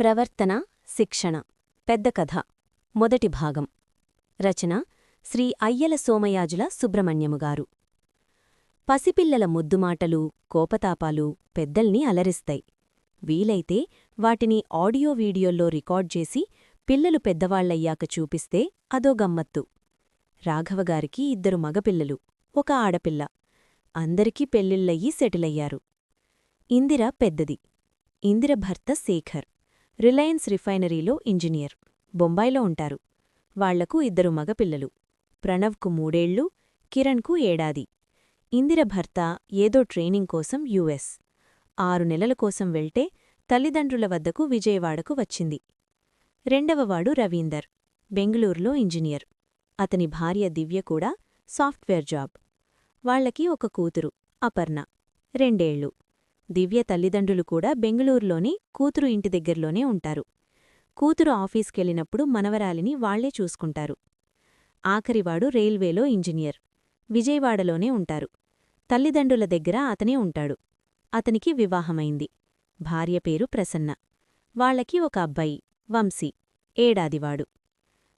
ప్రవర్తన శిక్షణ పెద్ద కథ మొదటి భాగం రచన శ్రీ అయ్యల సోమయాజుల సుబ్రహ్మణ్యముగారు. పసిపిల్లల ముద్దుమాటలు, కోపతాపాలు పెద్దల్ని అలరిస్తాయి. వీలైతే వాటిని ఆడియో వీడియోల్లో రికార్డ్ చేసి పిల్లలు పెద్దవాళ్లయ్యాక చూపిస్తే అదో గమ్మత్తు. రాఘవగారికి 2 మగపిల్లలు, 1 ఆడపిల్ల. అందరికీ పెళ్ళిళ్ళయ్యి సెటిలయ్యారు. ఇందిర పెద్దది. ఇందిర భర్త శేఖర్ రిలయన్స్ రిఫైనరీలో ఇంజనీర్, బొంబాయిలో ఉంటారు. వాళ్లకు 2 మగపిల్లలు. ప్రణవ్కు 3 ఏళ్లు, కిరణ్కు 1 ఏడాది. ఇందిర భర్త ఏదో ట్రైనింగ్ కోసం యుఎస్ 6 నెలల కోసం వెళ్తే తల్లిదండ్రుల వద్దకు విజయవాడకు వచ్చింది. రెండవవాడు రవీందర్, బెంగుళూరులో ఇంజనీర్. అతని భార్య దివ్య కూడా సాఫ్ట్వేర్ జాబ్. వాళ్లకి 1 కూతురు అపర్ణ, 2 ఏళ్లు. దివ్య తల్లిదండ్రులు కూడా బెంగుళూరులోని కూతురు ఇంటి దగ్గర్లోనే ఉంటారు. కూతురు ఆఫీస్కెళ్ళినప్పుడు మనవరాలిని వాళ్లే చూసుకుంటారు. ఆఖరివాడు రైల్వేలో ఇంజనీర్, విజయవాడలోనే ఉంటారు. తల్లిదండ్రుల దగ్గర అతనే ఉంటాడు. అతనికి వివాహమైంది. భార్య పేరు ప్రసన్న. వాళ్లకి 1 అబ్బాయి వంశీ, 1 ఏడాదివాడు.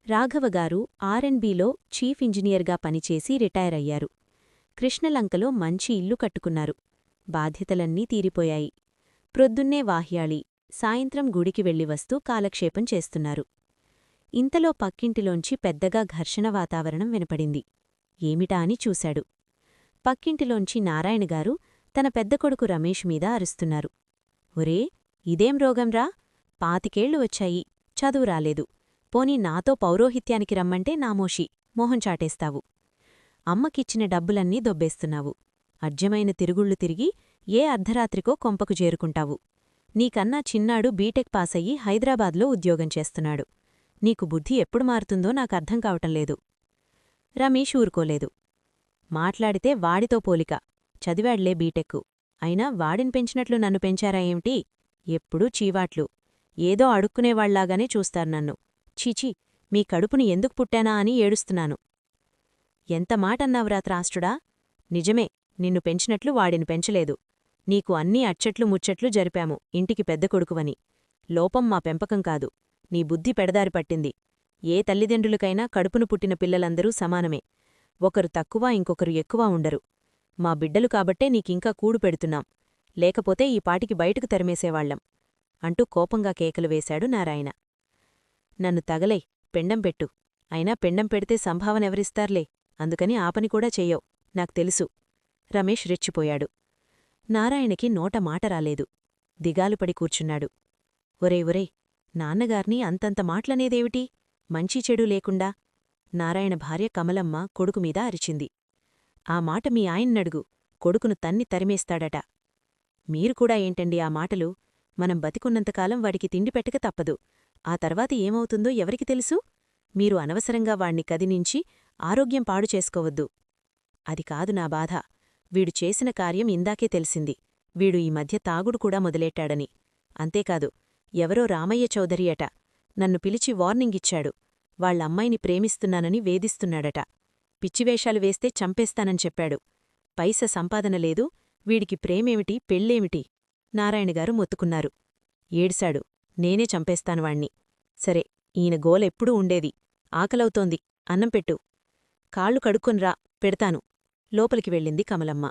రాఘవగారు ఆర్ఎన్బీలో చీఫ్ ఇంజనీర్గా పనిచేసి రిటైర్ అయ్యారు. కృష్ణలంకలో మంచి ఇల్లు కట్టుకున్నారు. బాధ్యతలన్నీ తీరిపోయాయి. ప్రొద్దున్నే వాహ్యాళి, సాయంత్రం గుడికి వెళ్లి వస్తూ కాలక్షేపం చేస్తున్నారు. ఇంతలో పక్కింటిలోంచి పెద్దగా ఘర్షణ వాతావరణం వినపడింది. ఏమిటా అని చూశాడు. పక్కింటిలోంచి నారాయణగారు తన పెద్ద కొడుకు రమేష్ మీద అరుస్తున్నారు. ఒరే, ఇదేం రోగంరా? 25 ఏళ్లు వచ్చాయి, చదువు రాలేదు. పోనీ నాతో పౌరోహిత్యానికి రమ్మంటే నామోషి, మొహం చాటేస్తావు. అమ్మకిచ్చిన డబ్బులన్నీ దొబ్బేస్తున్నావు. అర్జమైన తిరుగుళ్ళు తిరిగి ఏ అర్ధరాత్రికో కొంపకు చేరుకుంటావు. నీకన్నా చిన్నాడు బీటెక్ పాసయ్యి హైదరాబాద్లో ఉద్యోగం చేస్తున్నాడు. నీకు బుద్ధి ఎప్పుడు మారుతుందో నాకర్థం కావటంలేదు. రమేష్ ఊరుకోలేదు. మాట్లాడితే వాడితో పోలిక. చదివాడ్లే బీటెక్కు. అయినా వాడిని పెంచినట్లు నన్ను పెంచారా ఏమిటి? ఎప్పుడూ చీవాట్లు. ఏదో అడుక్కునేవాళ్లాగానే చూస్తారు నన్ను. చీచీ, మీ కడుపుని ఎందుకు పుట్టానా అని ఏడుస్తున్నాను. ఎంత మాటన్నావురా త్రాష్టుడా? నిజమే, నిన్ను పెంచినట్లు వాడిని పెంచలేదు. నీకు అన్నీ అచ్చట్లు ముచ్చట్లు జరిపాము ఇంటికి పెద్ద కొడుకువని. లోపం మా పెంపకం కాదు, నీ బుద్ధి పెడదారి పట్టింది. ఏ తల్లిదండ్రులకైనా కడుపును పుట్టిన పిల్లలందరూ సమానమే. ఒకరు తక్కువ ఇంకొకరు ఎక్కువ ఉండరు. మా బిడ్డలు కాబట్టే నీకింకా కూడు పెడుతున్నాం. లేకపోతే ఈ పాటికి బయటకు తరిమేసేవాళ్లం అంటూ కోపంగా కేకలు వేశాడు నారాయణ. నన్ను తగలై, పెండం పెట్టు. అయినా పెండం పెడితే సంభావనెవరిస్తార్లే, అందుకని ఆపని కూడా చెయ్యవు, నాకు తెలుసు. రమేష్ రెచ్చిపోయాడు. నారాయణకి నోట మాట రాలేదు. దిగాలుపడి కూర్చున్నాడు. ఒరే ఒరే, నాన్నగార్ని అంతంత మాటలనేదేమిటి, మంచి చెడు లేకుండా? నారాయణ భార్య కమలమ్మ కొడుకుమీద అరిచింది. ఆ మాట మీ ఆయన్నడుగు, కొడుకును తన్ని తరిమేస్తాడట. మీరు కూడా ఏంటండి ఆ మాటలు? మనం బతికున్నంతకాలం వాడికి తిండి పెట్టక తప్పదు. ఆ తర్వాత ఏమవుతుందో ఎవరికి తెలుసు? మీరు అనవసరంగా వాణ్ణి కదినించి ఆరోగ్యం పాడు చేసుకోవద్దు. అది కాదు నా బాధ. వీడు చేసిన కార్యం ఇందాకే తెలిసింది. వీడు ఈ మధ్య తాగుడు కూడా మొదలెట్టాడని. అంతేకాదు, ఎవరో రామయ్య చౌదరి అట, నన్ను పిలిచి వార్నింగిచ్చాడు. వాళ్లమ్మాయిని ప్రేమిస్తున్నానని వేధిస్తున్నాడట. పిచ్చివేషాలు వేస్తే చంపేస్తానని చెప్పాడు. పైస సంపాదన లేదు, వీడికి ప్రేమేమిటి, పెళ్ళేమిటి? నారాయణగారు మొత్తుకున్నారు. ఏడ్శాడు. నేనే చంపేస్తాను వాణ్ణి. సరే, ఈయన గోలెప్పుడూ ఉండేది. ఆకలవుతోంది, అన్నం పెట్టు. కాళ్ళు కడుక్కొన్రా, పెడతాను. లోపలికి వెళ్ళింది కమలమ్మ.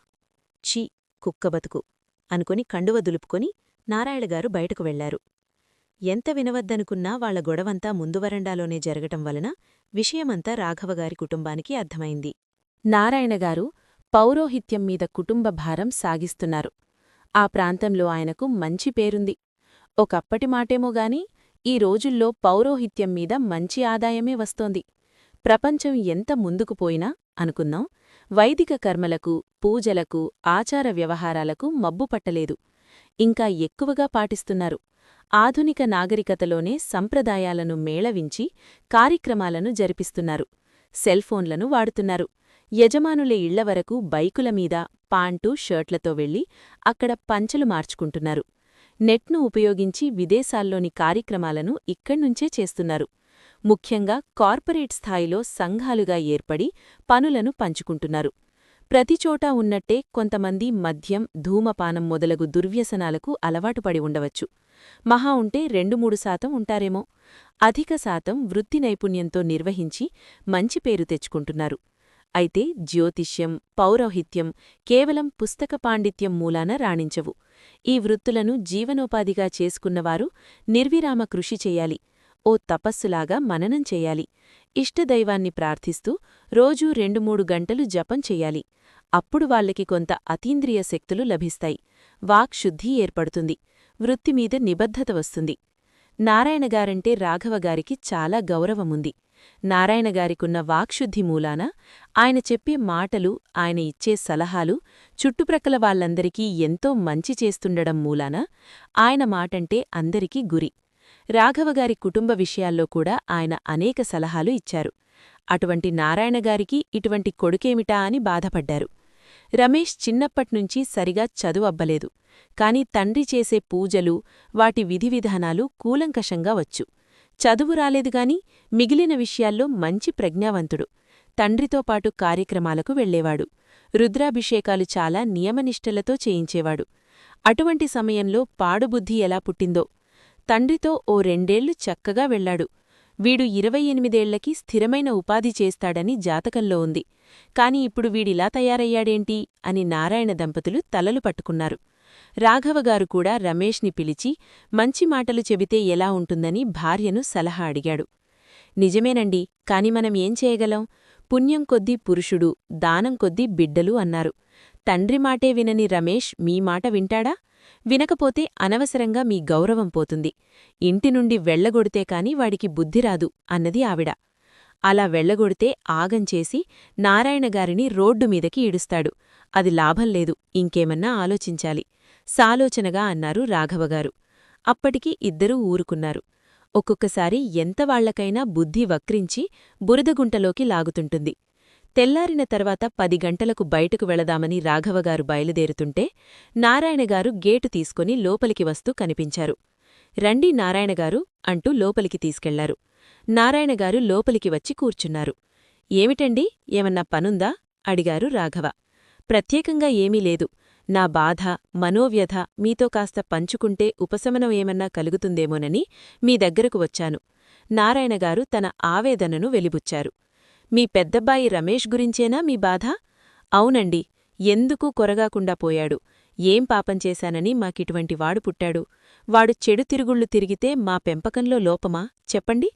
ఛీ, కుక్కబతుకు అనుకుని కండువ దులుపుకొని నారాయణగారు బయటకు వెళ్లారు. ఎంత వినవద్దనుకున్నా వాళ్ల గొడవంతా ముందు వరండాలోనే జరగటం వలన విషయమంతా రాఘవగారి కుటుంబానికి అర్థమైంది. నారాయణగారు పౌరోహిత్యం మీద కుటుంబ భారం సాగిస్తున్నారు. ఆ ప్రాంతంలో ఆయనకు మంచి పేరుంది. ఒకప్పటి మాటేమోగాని ఈ రోజుల్లో పౌరోహిత్యం మీద మంచి ఆదాయమే వస్తోంది. ప్రపంచం ఎంత ముందుకు పోయినా అనుకుందాం, వైదిక కర్మలకు, పూజలకు, ఆచార వ్యవహారాలకు మబ్బు పట్టలేదు. ఇంకా ఎక్కువగా పాటిస్తున్నారు. ఆధునిక నాగరికతలోనే సంప్రదాయాలను మేళవించి కార్యక్రమాలను జరిపిస్తున్నారు. సెల్ఫోన్లను వాడుతున్నారు. యజమానులే ఇళ్లవరకు బైకులమీద పాంటు షర్ట్లతో వెళ్లి అక్కడ పంచెలు మార్చుకుంటున్నారు. నెట్ను ఉపయోగించి విదేశాల్లోని కార్యక్రమాలను ఇక్కడ్నుంచే చేస్తున్నారు. ముఖ్యంగా కార్పొరేట్ స్థాయిలో సంఘాలుగా ఏర్పడి పనులను పంచుకుంటున్నారు. ప్రతిచోటా ఉన్నట్టే కొంతమంది మద్యం, ధూమపానం మొదలగు దుర్వ్యసనాలకు అలవాటుపడి ఉండవచ్చు. మహా ఉంటే 2–3% ఉంటారేమో. అధిక శాతం వృత్తి నైపుణ్యంతో నిర్వహించి మంచి పేరు తెచ్చుకుంటున్నారు. అయితే జ్యోతిష్యం, పౌరోహిత్యం కేవలం పుస్తక పాండిత్యం మూలాన రాణించవు. ఈ వృత్తులను జీవనోపాధిగా చేసుకున్నవారు నిర్విరామ కృషి చెయ్యాలి. ఓ తపస్సులాగా మననం చెయ్యాలి. ఇష్టదైవాన్ని ప్రార్థిస్తూ రోజూ 2–3 గంటలు జపం చెయ్యాలి. అప్పుడు వాళ్లకి కొంత అతీంద్రియ శక్తులు లభిస్తాయి. వాక్శుద్ధి ఏర్పడుతుంది. వృత్తిమీద నిబద్ధత వస్తుంది. నారాయణగారంటే రాఘవగారికి చాలా గౌరవముంది. నారాయణగారికున్న వాక్శుద్ధి మూలాన ఆయన చెప్పే మాటలు, ఆయన ఇచ్చే సలహాలు చుట్టుప్రక్కల వాళ్లందరికీ ఎంతో మంచి చేస్తుండడం మూలాన ఆయన మాటంటే అందరికీ గురి. రాఘవగారి కుటుంబ విషయాల్లో కూడా ఆయన అనేక సలహాలు ఇచ్చారు. అటువంటి నారాయణగారికి ఇటువంటి కొడుకేమిటా అని బాధపడ్డారు. రమేష్ చిన్నప్పట్నుంచీ సరిగా చదువబ్బలేదు. కాని తండ్రి చేసే పూజలు, వాటి విధివిధానాలు కూలంకషంగా వచ్చు. చదువు రాలేదుగాని మిగిలిన విషయాల్లో మంచి ప్రజ్ఞావంతుడు. తండ్రితో పాటు కార్యక్రమాలకు వెళ్లేవాడు. రుద్రాభిషేకాలు చాలా నియమనిష్టలతో చేయించేవాడు. అటువంటి సమయంలో పాడుబుద్ధి ఎలా పుట్టిందో. తండ్రితో ఓ 2 ఏళ్లు చక్కగా వెళ్లాడు. వీడు 28 ఏళ్లకి స్థిరమైన ఉపాధి చేస్తాడని జాతకంలో ఉంది. కాని ఇప్పుడు వీడిలా తయారయ్యాడేంటి అని నారాయణ దంపతులు తలలు పట్టుకున్నారు. రాఘవగారు కూడా రమేష్ని పిలిచి మంచి మాటలు చెబితే ఎలా ఉంటుందని భార్యను సలహా అడిగాడు. నిజమేనండి, కాని మనం ఏం చేయగలం? పుణ్యం కొద్దీ పురుషుడు, దానం కొద్దీ బిడ్డలు అన్నారు. తండ్రి మాటే వినని రమేష్ మీ మాట వింటాడా? వినకపోతే అనవసరంగా మీ గౌరవం పోతుంది. ఇంటి నుండి వెళ్లగొడితే కాని వాడికి బుద్ధిరాదు అన్నది ఆవిడ. అలా వెళ్లగొడితే ఆగంచేసి నారాయణగారిని రోడ్డు మీదకి ఈడుస్తాడు. అది లాభంలేదు, ఇంకేమన్నా ఆలోచించాలి సాలోచనగా అన్నారు రాఘవగారు. అప్పటికి ఇద్దరూ ఊరుకున్నారు. ఒక్కొక్కసారి ఎంతవాళ్లకైనా బుద్ధి వక్రించి బురదగుంటలోకి లాగుతుంటుంది. తెల్లారిన తర్వాత 10 గంటలకు బయటకు వెళదామని రాఘవగారు బయలుదేరుతుంటే నారాయణగారు గేటు తీసుకుని లోపలికి వస్తూ కనిపించారు. రండి నారాయణగారు అంటూ లోపలికి తీసుకెళ్లారు. నారాయణగారు లోపలికి వచ్చి కూర్చున్నారు. ఏమిటండి, ఏమన్నా పనుందా? అడిగారు రాఘవ. ప్రత్యేకంగా ఏమీ లేదు. నా బాధ, మనోవ్యధ మీతో కాస్త పంచుకుంటే ఉపశమనం ఏమన్నా కలుగుతుందేమోనని మీ దగ్గరకు వచ్చాను. నారాయణగారు తన ఆవేదనను వెలిబుచ్చారు. మీ పెద్దబ్బాయి రమేష్ గురించేనా మీ బాధ? అవునండి, ఎందుకూ కొరగాకుండా పోయాడు. ఏం పాపం చేశానని మాకిటువంటి వాడు పుట్టాడు? వాడు చెడు తిరుగుళ్ళు తిరిగితే మా పెంపకంలో లోపమా చెప్పండి?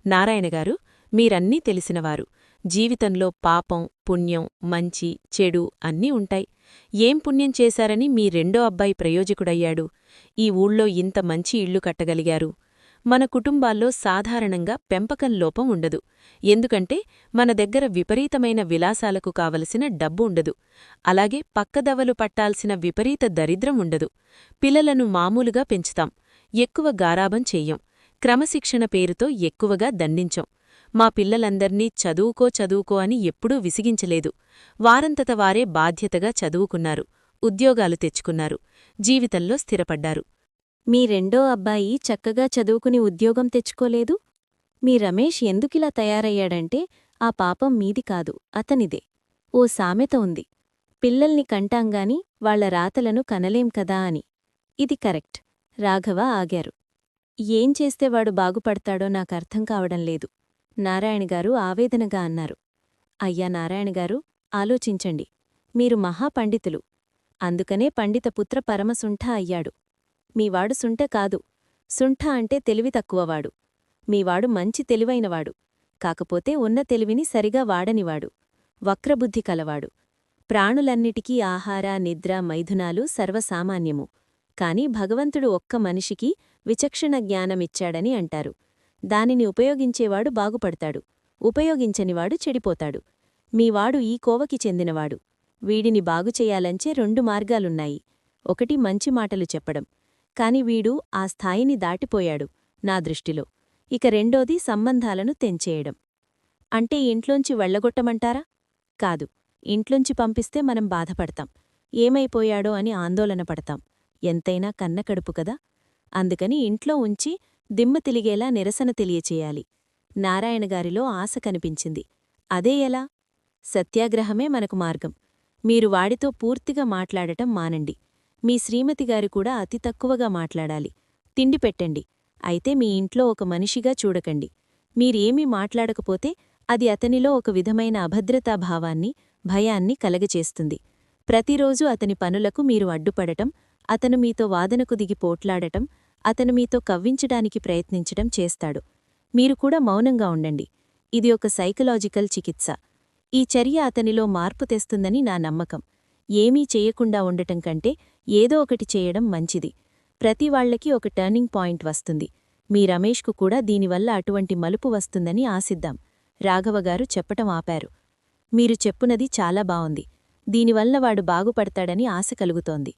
నారాయణగారు, మీరన్నీ తెలిసినవారు. జీవితంలో పాపం, పుణ్యం, మంచి, చెడు అన్నీ ఉంటాయి. ఏం పుణ్యం చేశారని మీ రెండో అబ్బాయి ప్రయోజకుడయ్యాడు? ఈ ఊళ్ళో ఇంత మంచి ఇళ్లు కట్టగలిగారు? మన కుటుంబాల్లో సాధారణంగా పెంపకం లోపం ఉండదు. ఎందుకంటే మన దగ్గర విపరీతమైన విలాసాలకు కావలసిన డబ్బు ఉండదు. అలాగే పక్కదవలు పట్టాల్సిన విపరీత దరిద్రం ఉండదు. పిల్లలను మామూలుగా పెంచుతాం. ఎక్కువ గారాబం చెయ్యం. క్రమశిక్షణ పేరుతో ఎక్కువగా దండించం. మా పిల్లలందర్నీ చదువుకో అని ఎప్పుడూ విసిగించలేదు. వారంతట వారే బాధ్యతగా చదువుకున్నారు, ఉద్యోగాలు తెచ్చుకున్నారు, జీవితంలో స్థిరపడ్డారు. మీ రెండో అబ్బాయి చక్కగా చదువుకుని ఉద్యోగం తెచ్చుకోలేదు? మీ రమేష్ ఎందుకిలా తయారయ్యాడంటే ఆ పాపం మీది కాదు, అతనిదే. ఓ సామెత ఉంది, పిల్లల్ని కంటాంగాని వాళ్ల రాతలను కనలేం కదా అని. ఇది కరెక్ట్. రాఘవ ఆగారు. ఏం చేస్తే వాడు బాగుపడతాడో నాకర్థం కావడంలేదు నారాయణగారు ఆవేదనగా అన్నారు. అయ్యా నారాయణగారు, ఆలోచించండి. మీరు మహాపండితులు. అందుకనే పండితపుత్ర పరమసుంఠ అయ్యాడు. మీవాడు సుంఠ కాదు. సుంఠ అంటే తెలివి తక్కువవాడు. మీవాడు మంచి తెలివైనవాడు. కాకపోతే ఉన్న తెలివిని సరిగా వాడనివాడు. వక్రబుద్ధి కలవాడు. ప్రాణులన్నిటికీ ఆహార, నిద్ర, మైథునాలు సర్వసామాన్యము. కాని భగవంతుడు ఒక్క మనిషికి విచక్షణ జ్ఞానమిచ్చాడని అంటారు. దానిని ఉపయోగించేవాడు బాగుపడతాడు, ఉపయోగించనివాడు చెడిపోతాడు. మీవాడు ఈ కోవకి చెందినవాడు. వీడిని బాగుచెయ్యాలంచే 2 మార్గాలున్నాయి. ఒకటి మంచి మాటలు చెప్పడం. కాని వీడు ఆ స్థాయిని దాటిపోయాడు నా దృష్టిలో. ఇక రెండోది సంబంధాలను తెంచేయడం. అంటే ఇంట్లోంచి వెళ్లగొట్టమంటారా? కాదు. ఇంట్లోంచి పంపిస్తే మనం బాధపడతాం. ఏమైపోయాడో అని ఆందోళన పడతాం. ఎంతైనా కన్నకడుపు కదా. అందుకని ఇంట్లో ఉంచి దిమ్మ తిలిగేలా నిరసన తెలియచేయాలి. నారాయణగారిలో ఆశ కనిపించింది. అదే ఎలా? సత్యాగ్రహమే మనకు మార్గం. మీరు వాడితో పూర్తిగా మాట్లాడటం మానండి. మీ శ్రీమతిగారు కూడా అతి తక్కువగా మాట్లాడాలి. తిండి పెట్టండి. అయితే మీ ఇంట్లో ఒక మనిషిగా చూడకండి. మీరేమీ మాట్లాడకపోతే అది అతనిలో ఒక విధమైన అభద్రతాభావాన్ని, భయాన్ని కలగచేస్తుంది. ప్రతిరోజూ అతని పనులకు మీరు అడ్డుపడటం, అతను మీతో వాదనకు దిగి పోట్లాడటం, అతను మీతో కవ్వించడానికి ప్రయత్నించటం చేస్తాడు. మీరు కూడా మౌనంగా ఉండండి. ఇది ఒక సైకలాజికల్ చికిత్స. ఈ చర్య అతనిలో మార్పు తెస్తుందని నా నమ్మకం. ఏమీ చేయకుండా ఉండటం కంటే ఏదో ఒకటి చేయడం మంచిది. ప్రతి వాళ్లకి ఒక టర్నింగ్ పాయింట్ వస్తుంది. మీ రమేష్కు కూడా దీనివల్ల అటువంటి మలుపు వస్తుందని ఆశిద్దాం. రాఘవగారు చెప్పటం ఆపారు. మీరు చెప్పునది చాలా బావుంది. దీనివల్ల వాడు బాగుపడతాడని ఆశ కలుగుతోంది.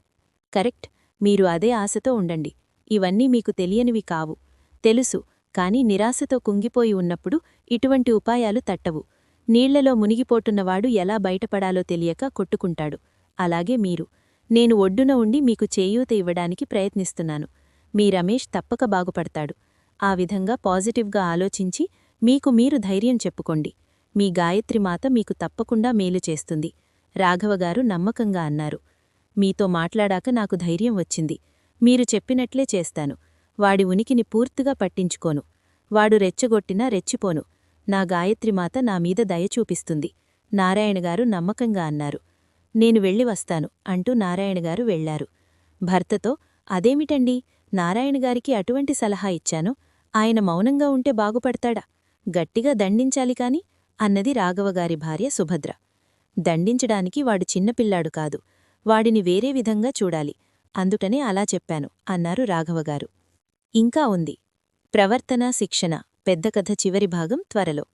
కరెక్ట్. మీరు అదే ఆశతో ఉండండి. ఇవన్నీ మీకు తెలియనివి కావు. తెలుసు, కాని నిరాశతో కుంగిపోయి ఉన్నప్పుడు ఇటువంటి ఉపాయాలు తట్టవు. నీళ్లలో మునిగిపోతున్నవాడు ఎలా బయటపడాలో తెలియక కొట్టుకుంటాడు. అలాగే మీరు. నేను ఒడ్డున ఉండి మీకు చేయూత ఇవ్వడానికి ప్రయత్నిస్తున్నాను. మీ రమేష్ తప్పక బాగుపడతాడు. ఆ విధంగా పాజిటివ్గా ఆలోచించి మీకు మీరు ధైర్యం చెప్పుకోండి. మీ గాయత్రిమాత మీకు తప్పకుండా మేలు చేస్తుంది. రాఘవగారు నమ్మకంగా అన్నారు. మీతో మాట్లాడాక నాకు ధైర్యం వచ్చింది. మీరు చెప్పినట్లే చేస్తాను. వాడి ఉనికిని పూర్తిగా పట్టించుకోను. వాడు రెచ్చగొట్టినా రెచ్చిపోను. నా గాయత్రిమాత నా మీద దయ చూపిస్తుంది. నారాయణగారు నమ్మకంగా అన్నారు. నేను వెళ్ళి వస్తాను అంటూ నారాయణగారు వెళ్లారు. భర్తతో, అదేమిటండి, నారాయణగారికి అటువంటి సలహా ఇచ్చాను. ఆయన మౌనంగా ఉంటే బాగుపడతాడా? గట్టిగా దండించాలి కాని అన్నది రాఘవగారి భార్య సుభద్ర. దండించడానికి వాడు చిన్నపిల్లాడు కాదు. వాడిని వేరే విధంగా చూడాలి. అందుకనే అలా చెప్పాను అన్నారు రాఘవగారు. ఇంకా ఉంది. ప్రవర్తనా శిక్షణ పెద్ద కథ చివరి భాగం త్వరలో.